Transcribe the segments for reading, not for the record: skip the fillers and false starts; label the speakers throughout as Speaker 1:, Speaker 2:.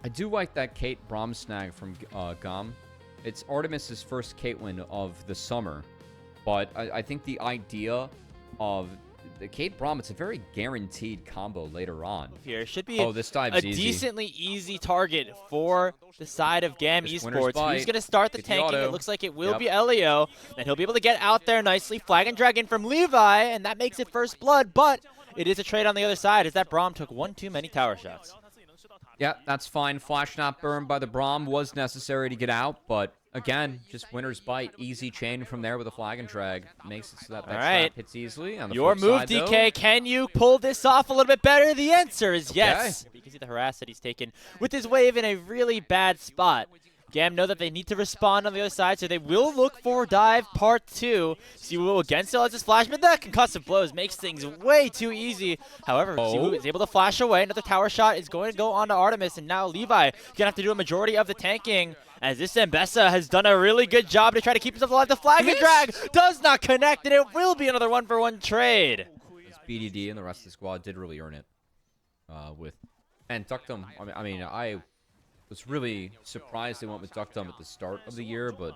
Speaker 1: I do like that Kate Braum snag from GAM. It's Artemis's first Kate win of the summer. But I think the idea of the Kate Braum, it's a very guaranteed combo later on.
Speaker 2: Here should be
Speaker 1: this dive's
Speaker 2: a
Speaker 1: easy.
Speaker 2: decently easy target for the side of GAM Esports. Who's going to start the tanking? It looks like it will be Elio. And he'll be able to get out there nicely. Flag and Dragon from Levi, and that makes it first blood. But it is a trade on the other side as that Braum took one too many tower shots.
Speaker 1: Yeah, that's fine. Flash not burned by the Braum was necessary to get out, but again, just winner's bite. Easy chain from there with a flag and drag. Makes it so that trap hits easily. On the
Speaker 2: Your move,
Speaker 1: side,
Speaker 2: DK.
Speaker 1: though,
Speaker 2: Can you pull this off a little bit better? The answer is yes. You can see the harass that he's taken with his wave in a really bad spot. GAM know that they need to respond on the other side, so they will look for dive part 2. Siwoo against it, lets his flash, but that concussive blows makes things way too easy. However, Siwoo is able to flash away. Another tower shot is going to go on to Artemis, and now Levi gonna have to do a majority of the tanking, as this Mbessa has done a really good job to try to keep himself alive. The flag and drag does not connect, and it will be another 1-for-1 trade.
Speaker 1: BDD and the rest of the squad did really earn it. And Duckdom, I mean, I was really surprised they went with Duckdom at the start of the year, but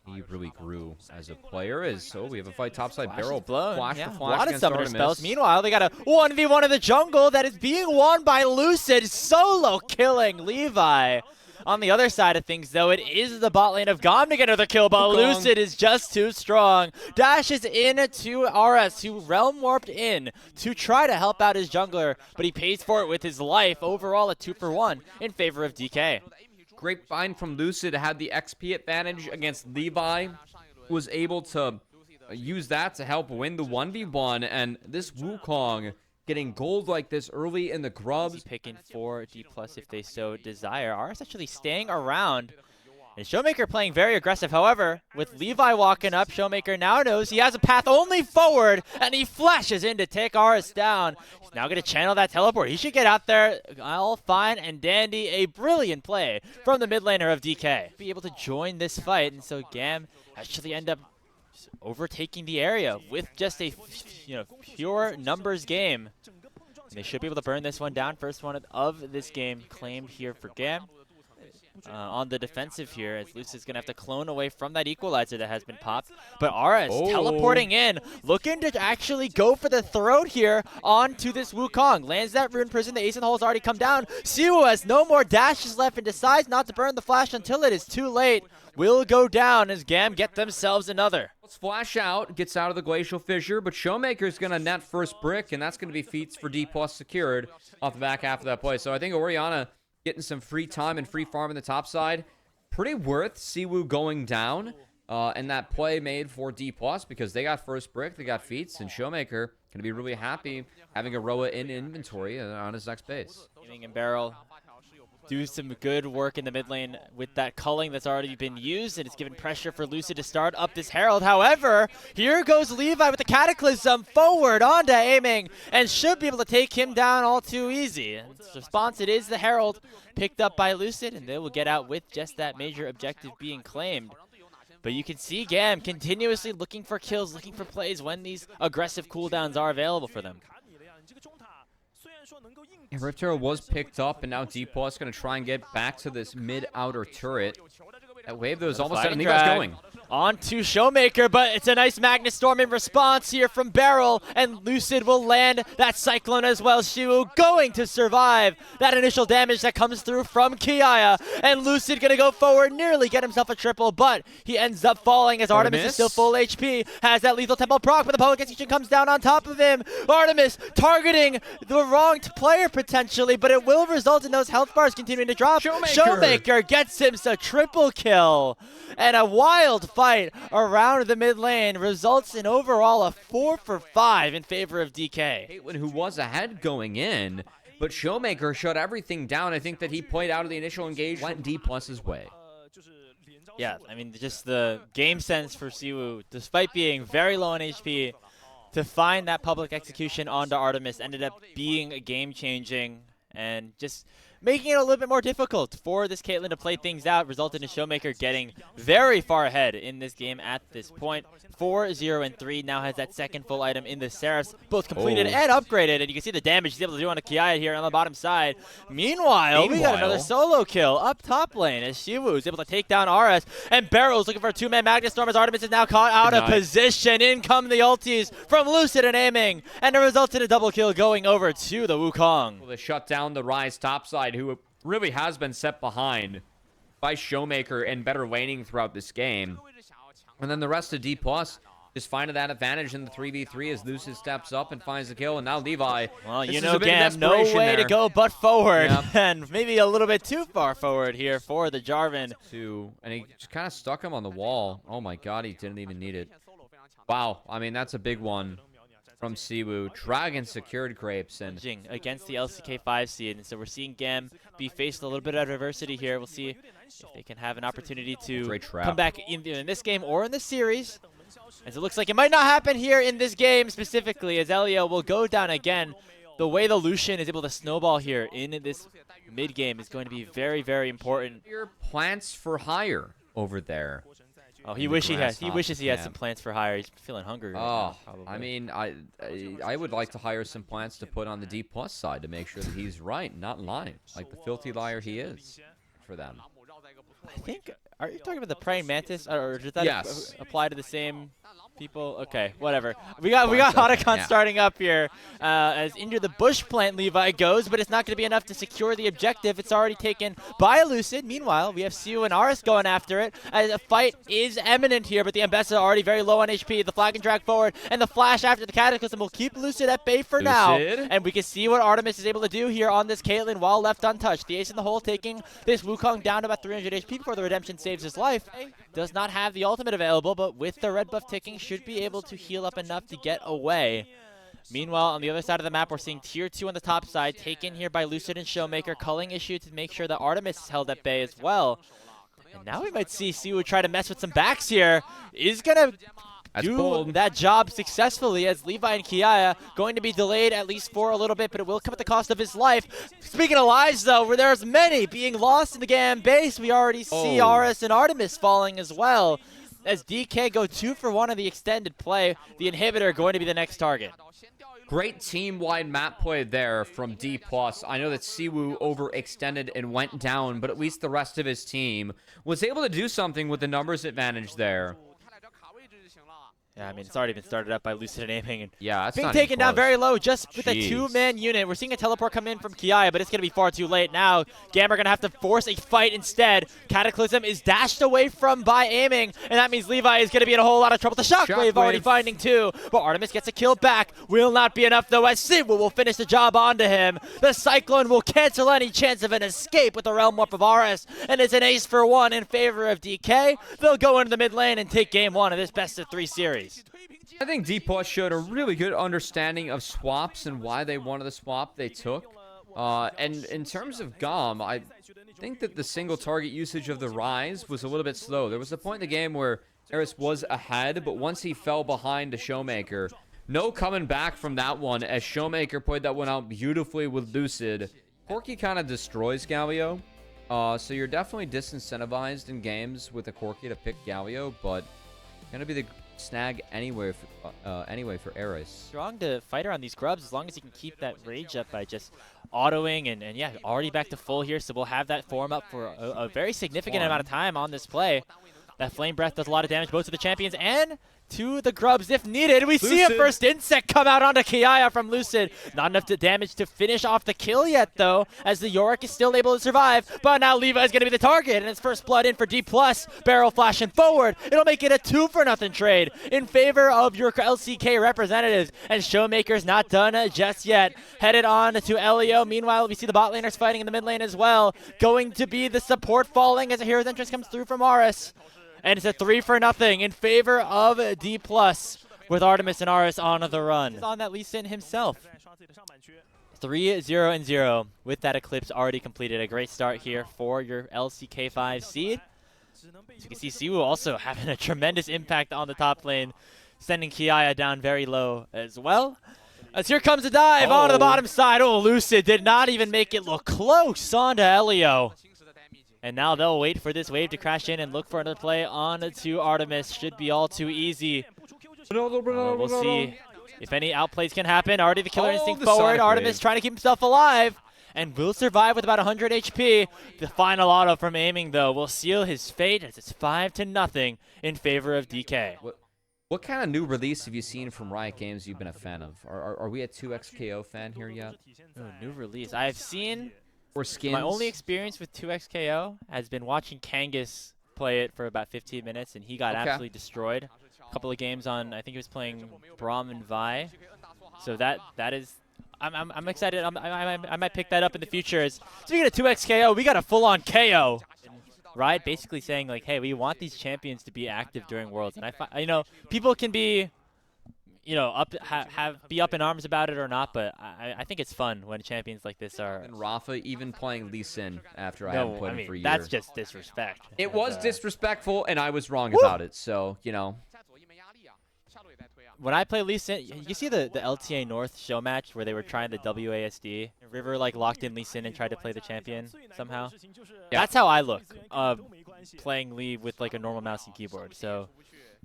Speaker 1: he really grew as a player. So we have a fight topside barrel.
Speaker 2: Blown.
Speaker 1: Flash
Speaker 2: A lot of summoner
Speaker 1: Artemis.
Speaker 2: spells. Meanwhile, they got a 1v1 in the jungle that is being won by Lucid, solo killing Levi. On the other side of things, though, it is the bot lane of GAM to get another kill, but Lucid is just too strong. Dashes in to RS, who realm warped in to try to help out his jungler, but he pays for it with his life. Overall, a 2-for-1 in favor of DK.
Speaker 1: Great find from Lucid, had the XP advantage against Levi, was able to use that to help win the 1v1, and this Wukong getting gold like this early in the grubs.
Speaker 2: Picking for Dplus if they so desire. RS actually staying around. And Showmaker playing very aggressive. However, with Levi walking up, Showmaker now knows he has a path only forward, and he flashes in to take RS down. He's now going to channel that teleport. He should get out there all fine and dandy. A brilliant play from the mid laner of DK. Be able to join this fight, and so GAM actually end up overtaking the area with just a pure numbers game. And they should be able to burn this one down. First one of this game claimed here for GAM. On the defensive here, as Lucid's going to have to clone away from that equalizer that has been popped. But RS teleporting in, looking to actually go for the throat here onto this Wukong. Lands that rune prison, the ace in the hole has already come down. Siwoo has no more dashes left and decides not to burn the flash until it is too late. Will go down as GAM get themselves another.
Speaker 1: Let's flash out, gets out of the glacial fissure, but Showmaker's going to net first brick, and that's going to be feats for Dplus secured off the back half of that play. So I think Orianna getting some free time and free farm in the top side. Pretty worth Siwoo going down, and that play made for Dplus because they got first brick, they got feats, and Showmaker going to be really happy having Aroa in inventory on his next base.
Speaker 2: Gaming and Barrel do some good work in the mid lane with that culling that's already been used, and it's given pressure for Lucid to start up this Herald. However, here goes Levi with the Cataclysm forward onto aiming, and should be able to take him down all too easy. Response, it is the Herald picked up by Lucid, and they will get out with just that major objective being claimed. But you can see GAM continuously looking for kills, looking for plays when these aggressive cooldowns are available for them.
Speaker 1: Rift Arrow was picked up, and now Dplus going to try and get back to this mid-outer turret. That wave, though, is almost out, and Levi's going.
Speaker 2: On to Showmaker, but it's a nice Magnus Storm in response here from Barrel, and Lucid will land that Cyclone as well. Siwoo going to survive that initial damage that comes through from Kiaya, and Lucid gonna go forward, nearly get himself a triple, but he ends up falling as Artemis is still full HP, has that lethal tempo proc, but the public execution comes down on top of him. Artemis targeting the wrong player potentially, but it will result in those health bars continuing to drop. Showmaker gets him a triple kill, and a wild fight around the mid lane results in overall a 4-for-5 in favor of DK.
Speaker 1: Caitlyn, who was ahead going in, but Showmaker shut everything down. I think that he played out of the initial engagement, went Dplus's way.
Speaker 2: Yeah, I mean, just the game sense for Siwoo, despite being very low on HP, to find that public execution onto Artemis ended up being a game-changing, and just making it a little bit more difficult for this Caitlyn to play things out, resulting in Showmaker getting very far ahead in this game at this point. 4-0-3, now has that second full item in the Seraphs, both completed and upgraded, and you can see the damage he's able to do on a Kiaya here on the bottom side. Meanwhile, we got another solo kill up top lane as Shiwu is able to take down RS, and Barrow's looking for a two-man Magnet Storm as Artemis is now caught out of position. In come the ultis from Lucid and aiming, and it results in a double kill going over to the Wukong.
Speaker 1: Well, they shut down the Rise topside, who really has been set behind by Showmaker and better laning throughout this game. And then the rest of Dplus just finding that advantage in the 3v3 as Lucid steps up and finds the kill. And now Levi.
Speaker 2: Well, you know, GAM, no way to go but forward. Yep. And maybe a little bit too far forward here for the Jarvan.
Speaker 1: And he just kind of stuck him on the wall. Oh my god, he didn't even need it. Wow, I mean, that's a big one from Siwu. Dragon secured Grapes and
Speaker 2: against the LCK5 seed. And so we're seeing GAM be faced a little bit of adversity here. We'll see if they can have an opportunity to come back in this game or in the series. As it looks like it might not happen here in this game specifically, as Elio will go down again. The way the Lucian is able to snowball here in this mid-game is going to be very, very important.
Speaker 1: Your plants for hire over there.
Speaker 2: Oh, he wishes he had some plants for hire. He's feeling hungry right now, probably.
Speaker 1: I mean, I would like to hire some plants to put on the Dplus side to make sure that he's right, not lying, like the filthy liar he is for them.
Speaker 2: I think, are you talking about the praying mantis, or does that apply to the same people? Okay, whatever. We got Otacon starting up here as into the bush plant Levi goes, but it's not going to be enough to secure the objective. It's already taken by Lucid. Meanwhile, we have Siu and Aris going after it. A fight is imminent here, but the Ambessa already very low on HP. The flag and drag forward, and the flash after the Cataclysm will keep Lucid at bay for now. And we can see what Artemis is able to do here on this Caitlyn while left untouched. The ace in the hole taking this Wukong down to about 300 HP before the redemption saves his life. Does not have the ultimate available, but with the red buff ticking, should be able to heal up enough to get away. Meanwhile, on the other side of the map, we're seeing tier 2 on the top side, taken here by Lucid and Showmaker, culling issue to make sure that Artemis is held at bay as well. And now we might see Siwu try to mess with some backs here. Is going to do that job successfully, as Levi and Kiaya going to be delayed at least for a little bit, but it will come at the cost of his life. Speaking of lives, though, where there's many being lost in the GAM base, we already see Aris and Artemis falling as well. As DK go 2 for 1 of the extended play, the inhibitor going to be the next target.
Speaker 1: Great team-wide map play there from Dplus. I know that Siwu overextended and went down, but at least the rest of his team was able to do something with the numbers advantage there.
Speaker 2: Yeah, I mean, it's already been started up by Lucid and aiming. And
Speaker 1: that's
Speaker 2: being taken down very low just with a 2-man unit. We're seeing a teleport come in from Kiaya, but it's going to be far too late now. GAM are going to have to force a fight instead. Cataclysm is dashed away from by aiming, and that means Levi is going to be in a whole lot of trouble. The Shockwave already finding 2, but Artemis gets a kill back. Will not be enough, though, as Siwu will finish the job onto him. The Cyclone will cancel any chance of an escape with the Realm Warp of RS, and it's an ace for 1 in favor of DK. They'll go into the mid lane and take game 1 of this best-of-3 series.
Speaker 1: I think Dplus showed a really good understanding of swaps and why they wanted the swap they took. And in terms of GAM, I think that the single target usage of the Rise was a little bit slow. There was a point in the game where Eris was ahead, but once he fell behind to Showmaker, no coming back from that one, as Showmaker played that one out beautifully with Lucid. Corki kind of destroys Galio, so you're definitely disincentivized in games with a Corki to pick Galio, but going to be the snag anyway for Eris.
Speaker 2: Strong to fight around these grubs as long as he can keep that rage up by just autoing and yeah, already back to full here, so we'll have that form up for a very significant amount of time on this play. That Flame Breath does a lot of damage both to the champions and to the grubs if needed. We see a first insect come out onto Kiaya from Lucid. Not enough damage to finish off the kill yet, though, as the Yorick is still able to survive. But now Levi is going to be the target, and it's first blood in for Dplus. Barrel flashing forward. It'll make it a 2-for-0 trade in favor of your LCK representatives. And Showmaker's not done just yet. Headed on to Elio. Meanwhile, we see the bot laners fighting in the mid lane as well. Going to be the support falling as a hero's entrance comes through from Aris. And it's a 3-for-0 in favor of Dplus, with Artemis and Aris on the run. On that Lee Sin himself. 3-0-0 with that Eclipse already completed. A great start here for your LCK5 seed. As you can see, Siwu also having a tremendous impact on the top lane, sending Kiaya down very low as well. As here comes a dive onto the bottom side. Oh, Lucid did not even make it look close onto Elio. And now they'll wait for this wave to crash in and look for another play on to Artemis. Should be all too easy. We'll see if any outplays can happen. Already the killer instinct forward. Artemis trying to keep himself alive and will survive with about 100 HP. The final auto from aiming, though, will seal his fate as it's 5-0 in favor of DK.
Speaker 1: What kind of new release have you seen from Riot Games you've been a fan of? Are we a 2XKO fan here yet?
Speaker 2: Oh, new release. I've seen...
Speaker 1: Or skins?
Speaker 2: My only experience with 2XKO has been watching Kangas play it for about 15 minutes, and he got absolutely destroyed. A couple of games on, I think he was playing Braum and Vi. So that is, I'm excited. I might pick that up in the future. Speaking of 2XKO, we got a full-on KO. Riot basically saying like, hey, we want these champions to be active during Worlds, and people can be, be up in arms about it or not, but I think it's fun when champions like this are.
Speaker 1: And Rafa even playing Lee Sin after I haven't played him for a year.
Speaker 2: That's just disrespect.
Speaker 1: It was disrespectful, and I was wrong about it. So
Speaker 2: When I play Lee Sin, you see the LTA North show match where they were trying the WASD. River like locked in Lee Sin and tried to play the champion somehow. Yeah. That's how I look playing Lee with like a normal mouse and keyboard. So.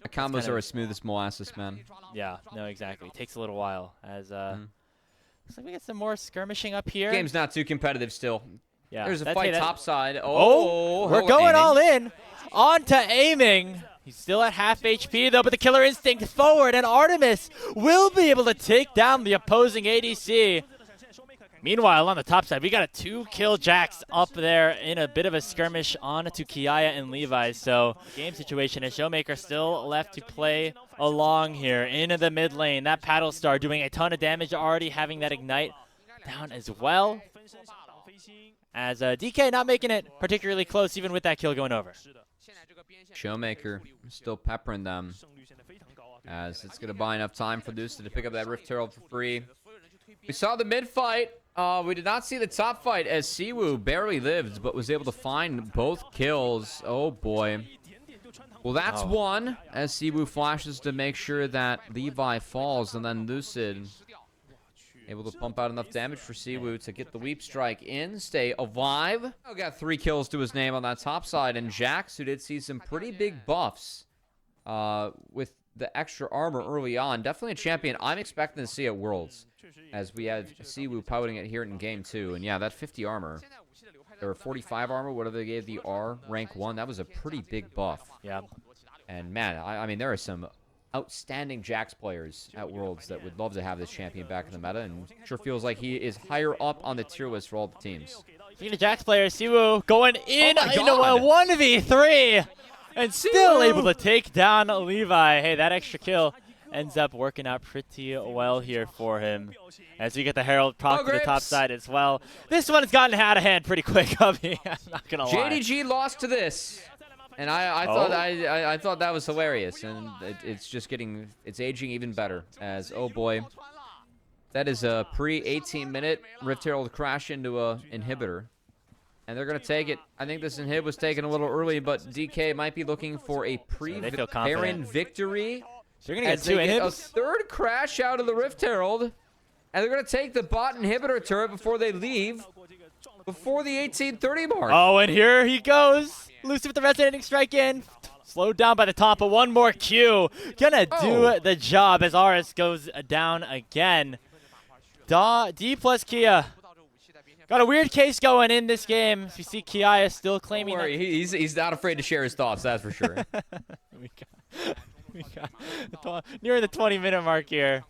Speaker 1: The combos are as smooth as molasses, man.
Speaker 2: Yeah, no, exactly. It takes a little while. As looks like we get some more skirmishing up here.
Speaker 1: Game's not too competitive still.
Speaker 2: Yeah,
Speaker 1: there's a fight top side.
Speaker 2: We're going all in. On to aiming. He's still at half HP though, but the killer instinct forward, and Artemis will be able to take down the opposing ADC. Meanwhile, on the top side, we got a 2-kill Jax up there in a bit of a skirmish on to Kiaya and Levi. So, game situation, and Showmaker still left to play along here into the mid lane. That Paddle Star doing a ton of damage, already having that Ignite down as well. As DK not making it particularly close, even with that kill going over.
Speaker 1: Showmaker still peppering them, as it's going to buy enough time for Lucid to pick up that Rift Herald for free. We saw the mid fight. We did not see the top fight as Siwoo barely lived, but was able to find both kills. Oh boy. Well, that's one, as Siwoo flashes to make sure that Levi falls, and then Lucid able to pump out enough damage for Siwoo to get the Weep Strike in, stay alive. Oh, got 3 kills to his name on that top side, and Jax, who did see some pretty big buffs with the extra armor early on. Definitely a champion I'm expecting to see at Worlds, as we had Siwoo piloting it here in Game 2. And yeah, that 50 armor, or 45 armor, whatever they gave the R, rank 1, that was a pretty big buff.
Speaker 2: Yeah.
Speaker 1: And man, I mean, there are some outstanding Jax players at Worlds that would love to have this champion back in the meta, and sure feels like he is higher up on the tier list for all the teams.
Speaker 2: Speaking of Jax players, Siwoo going in into a 1v3 and still able to take down Levi. Hey, that extra kill ends up working out pretty well here for him, as we get the Herald proc to the top side as well. This one has gotten out of hand pretty quick, I'm not gonna lie.
Speaker 1: JDG lost to this, and I thought that was hilarious, and it's just it's aging even better, as oh boy, that is a pre-18-minute Rift Herald crash into a inhibitor. And they're going to take it. I think this inhib was taken a little early, but DK might be looking for a pre-Baron victory.
Speaker 2: They're going to get 2 inhibs.
Speaker 1: A third crash out of the Rift Herald. And they're going to take the bot inhibitor turret before they leave, before the 1830 mark.
Speaker 2: Oh, and here he goes. Lucid with the resonating strike in. Slowed down by the top, but one more Q. Gonna do the job as RS goes down again. Dplus Kia. Got a weird case going in this game. You see Kiaya still claiming that.
Speaker 1: He's not afraid to share his thoughts, that's for sure.
Speaker 2: we got near the 20-minute mark here.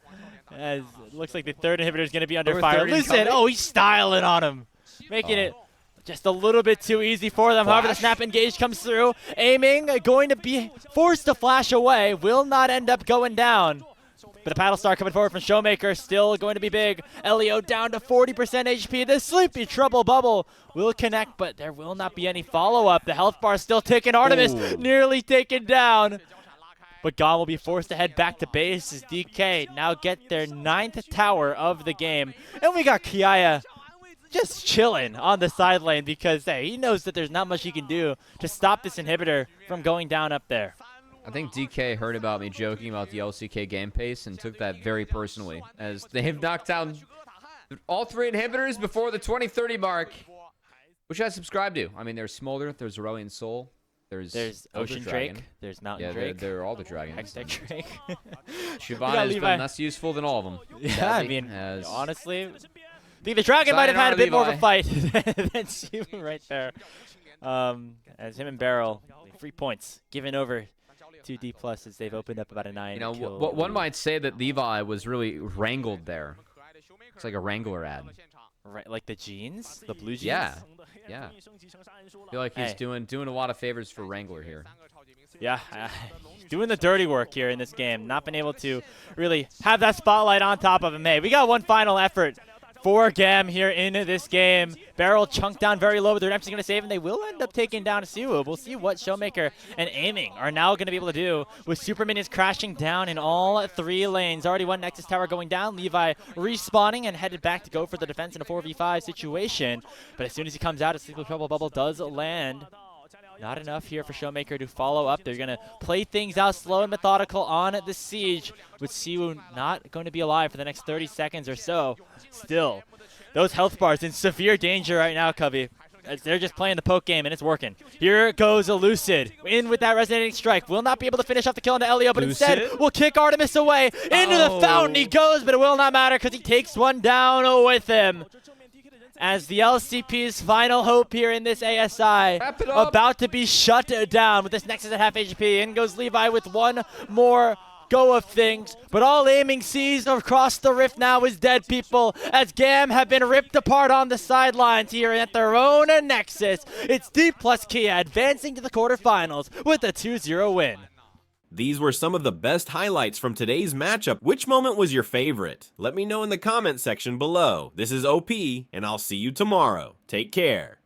Speaker 2: As it looks like the third inhibitor is going to be under fire. Listen, he's styling on him. Making it just a little bit too easy for them. However, the snap engage comes through. Aiming, going to be forced to flash away. Will not end up going down. But the Paddle Star coming forward from Showmaker, still going to be big. Elio down to 40% HP. The Sleepy Trouble Bubble will connect, but there will not be any follow-up. The health bar still ticking. Artemis nearly taken down. But GAM will be forced to head back to base as DK now get their 9th tower of the game. And we got Kiaya just chilling on the side lane because, hey, he knows that there's not much he can do to stop this inhibitor from going down up there.
Speaker 1: I think DK heard about me joking about the LCK game pace and took that very personally, as they've knocked down all 3 inhibitors before the 2030 mark, which I subscribe to. I mean, there's Smolder, there's Aurelion Sol, there's
Speaker 2: Ocean
Speaker 1: Dragon.
Speaker 2: Drake, there's Mountain Drake.
Speaker 1: They're all the dragons.
Speaker 2: Hextech Drake.
Speaker 1: Siobhan has been less useful than all of them.
Speaker 2: Yeah, I mean, honestly, I think the Dragon might have had a bit more of a fight than Siwu right there. As him and Barrel, 3 points given over to Dplus as they've opened up about a 9 kill.
Speaker 1: One might say that Levi was really wrangled there. It's like a Wrangler ad.
Speaker 2: Right, like the jeans, the blue jeans.
Speaker 1: Yeah. I feel like he's doing a lot of favors for Wrangler here.
Speaker 2: Yeah, doing the dirty work here in this game. Not been able to really have that spotlight on top of him. Hey, we got one final effort for GAM here in this game. Barrel chunked down very low, but they're actually going to save, and they will end up taking down Siwu. We'll see what Showmaker and Aiming are now going to be able to do with Super Minions crashing down in all 3 lanes. Already one Nexus Tower going down. Levi respawning and headed back to go for the defense in a 4v5 situation. But as soon as he comes out, a Sleepless Trouble Bubble does land. Not enough here for Showmaker to follow up. They're going to play things out slow and methodical on the siege, with Siwu not going to be alive for the next 30 seconds or so. Still, those health bars in severe danger right now, Covey. They're just playing the poke game, and it's working. Here goes a Lucid. In with that resonating strike. Will not be able to finish off the kill into Elio, but instead will kick Artemis away. Into the fountain he goes, but it will not matter because he takes one down with him. As the LCP's final hope here in this ASI about to be shut down with this Nexus at half HP. In goes Levi with one more go of things, but all Aiming sees across the rift now is dead people, as GAM have been ripped apart on the sidelines here at their own Nexus. It's Dplus Kia advancing to the quarterfinals with a 2-0 win.
Speaker 3: These were some of the best highlights from today's matchup. Which moment was your favorite? Let me know in the comment section below. This is OP, and I'll see you tomorrow. Take care.